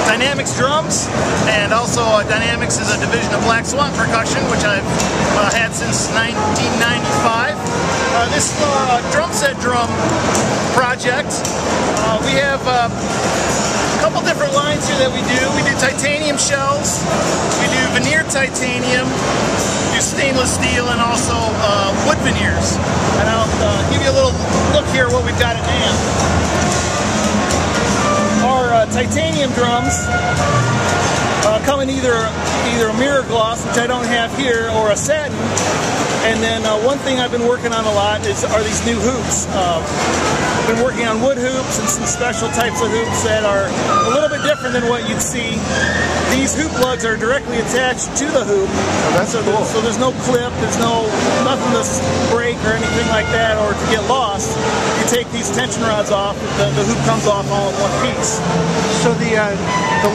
Dynamicx drums, and also Dynamicx is a division of Black Swan Percussion, which I've had since 1995. This drum set drum project, we have a couple different lines here that we do. We do titanium shells, we do veneer titanium, we do stainless steel, and also wood veneers. And I'll give you a little look here what we've got at NAMM. Our titanium drums come in either a mirror gloss, which I don't have here, or a satin. And then one thing I've been working on a lot are these new hoops. I've been working on wood hoops and some special types of hoops that are a little bit different than what you'd see. These hoop lugs are directly attached to the hoop. Oh, that's so cool. So there's no clip, there's nothing to break or anything like that, or to get lost. You take these tension rods off, the hoop comes off all in one piece. So the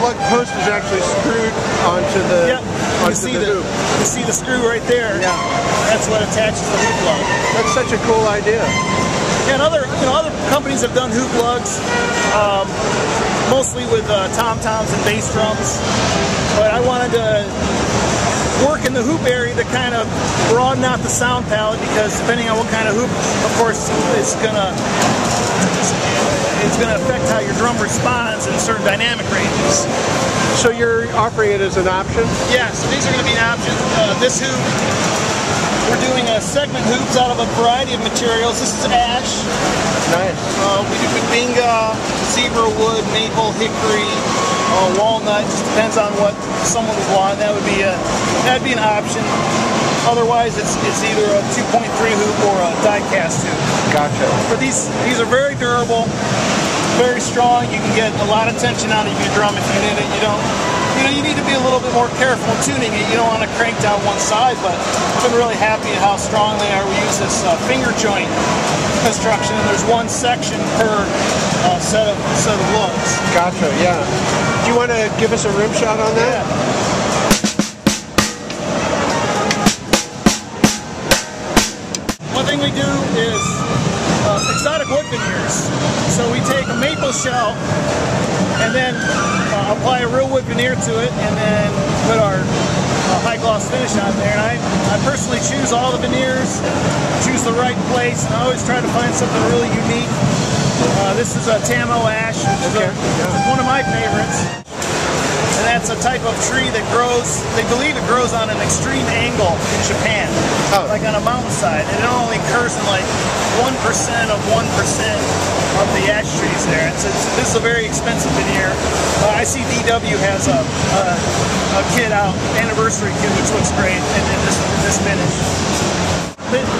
lug post is actually screwed onto the hoop. You see the screw right there. Yeah. That's what attaches the hoop lug. That's such a cool idea. Yeah, and other companies have done hoop lugs, mostly with tom-toms and bass drums. But I wanted to work in the hoop area to kind of broaden out the sound palette, because depending on what kind of hoop, of course, it's gonna affect how your drum responds in certain dynamic ranges. So you're offering it as an option? Yeah, so these are going to be an option. This hoop, we're doing segment hoops out of a variety of materials. This is ash. Nice. We do Babinga, zebra wood, maple, hickory, walnut. Just depends on what someone would want. That'd be an option. Otherwise, it's either a 2.3 hoop or a die-cast hoop. Gotcha. But these are very durable, very strong. You can get a lot of tension out of your drum if you need it. You need to be a little bit more careful in tuning it. You don't want to crank down one side, but I've been really happy at how strong they are. We use this finger joint construction, and there's one section per set of lugs. Gotcha. Yeah. Do you want to give us a rim shot on that? Yeah. One thing we do is exotic wood veneers. So we take a maple shell and then apply a real wood veneer to it, and then put our high gloss finish on there. And I personally choose all the veneers, choose the right place, and I always try to find something really unique. This is a Tamo ash, which is one of my favorites. And that's a type of tree that grows, they believe it grows on an extreme angle in Japan, like on a mountainside. And it only occurs in like 1% of 1% of the ash trees there. This is a very expensive veneer. I see DW has a kit out, anniversary kit, which looks great in this finish.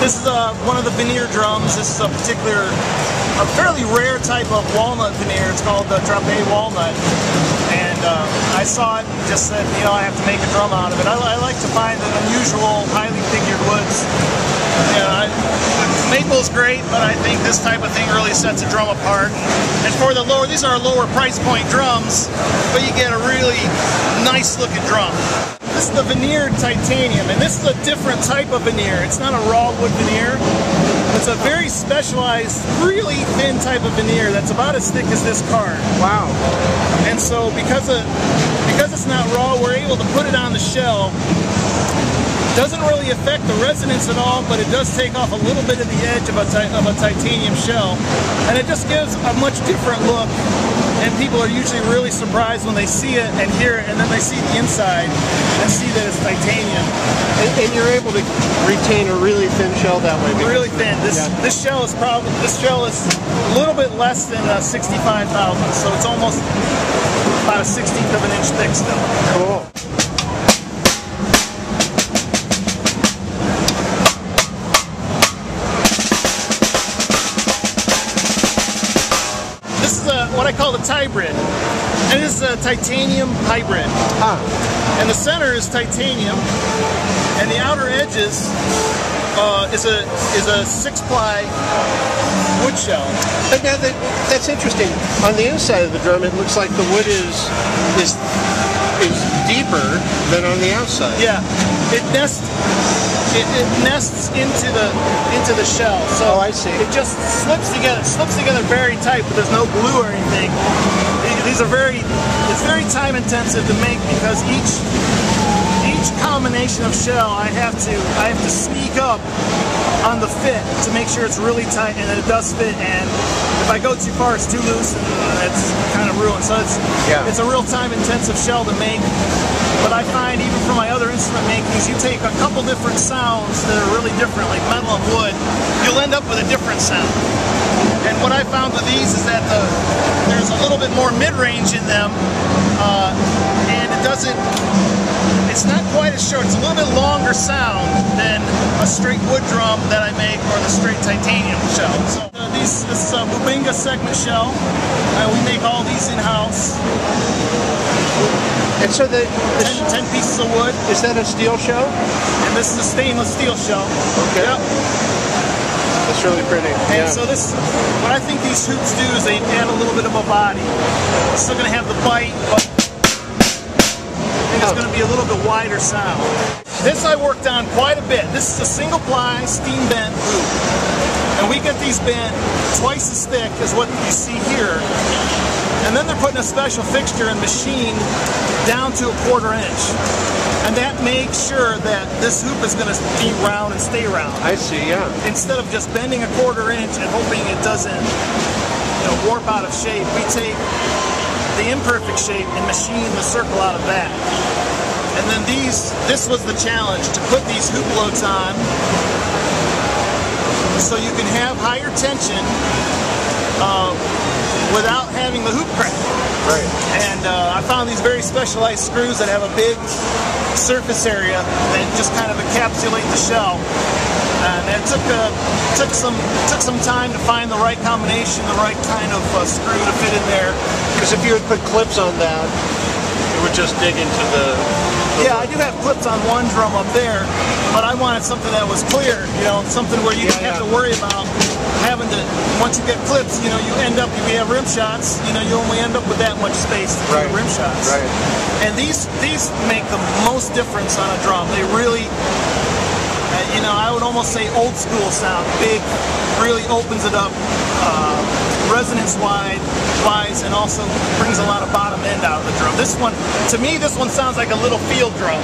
This is one of the veneer drums. This is a fairly rare type of walnut veneer. It's called the Drape walnut. And I saw it and just said, I have to make a drum out of it. I like to find the unusual, highly figured woods. Maple's great, but I think this type of thing really sets a drum apart. And for these are lower price point drums, but you get a really nice looking drum. This is the veneered titanium, and this is a different type of veneer. It's not a raw wood veneer. It's a very specialized, really thin type of veneer that's about as thick as this card. Wow. And so because it's not raw, we're able to put it on the shell. Doesn't really affect the resonance at all, but it does take off a little bit of the edge of a titanium shell. And it just gives a much different look. And people are usually really surprised when they see it and hear it, and then they see the inside and see that it's titanium. And you're able to retain a really thin shell that way. Really thin. This shell is a little bit less than 65 thousandths, so it's almost about a 16th of an inch thick still. Cool. What I call the hybrid, and this is a titanium hybrid. And the center is titanium, and the outer edges is a 6-ply wood shell. But now that's interesting. On the inside of the drum, it looks like the wood is deeper than on the outside. Yeah, it nests into the shell. So I see. It just slips together very tight, but there's no glue or anything. These are it's very time intensive to make because each combination of shell I have to sneak up on the fit to make sure it's really tight and that it does fit, and if I go too far it's too loose and it's kind of ruined. So it's a real time intensive shell to make. But I find even from my other instrument makings, you take a couple different sounds that are really different, like metal and wood, you'll end up with a different sound. And what I found with these is that there's a little bit more mid-range in them, and it's not quite as short. It's a little bit longer sound than a straight wood drum that I make or the straight titanium shell. So this is a Bubinga segment shell. We make all these in-house. And so 10 pieces of wood. Is that a steel shell? And this is a stainless steel shell. Okay. Yep. That's really pretty. And so what I think these hoops do is they add a little bit of a body. It's still going to have the bite, but I think it's going to be a little bit wider sound. This I worked on quite a bit. This is a single ply steam bent hoop. And we get these bent twice as thick as what you see here. And then they're putting a special fixture and machine down to 1/4 inch. And that makes sure that this hoop is going to be round and stay round. I see, yeah. Instead of just bending 1/4 inch and hoping it doesn't warp out of shape, we take the imperfect shape and machine the circle out of that. And then this was the challenge, to put these hoop loads on so you can have higher tension without having the hoop crack. Right. And I found these very specialized screws that have a big surface area that just kind of encapsulate the shell. And it took some time to find the right combination, the right kind of screw to fit in there. Because if you would put clips on that, it would just dig into the yeah, I do have clips on one drum up there, but I wanted something that was clear, something where you don't have to worry about having to, once you get clips, you end up, if you have rim shots, you only end up with that much space to do rim shots. Right. And these make the most difference on a drum. They really, I would almost say old school sound. Big, really opens it up resonance-wise, and also brings a lot of bottom end out of the drum. This one, to me, this one sounds like a little field drum.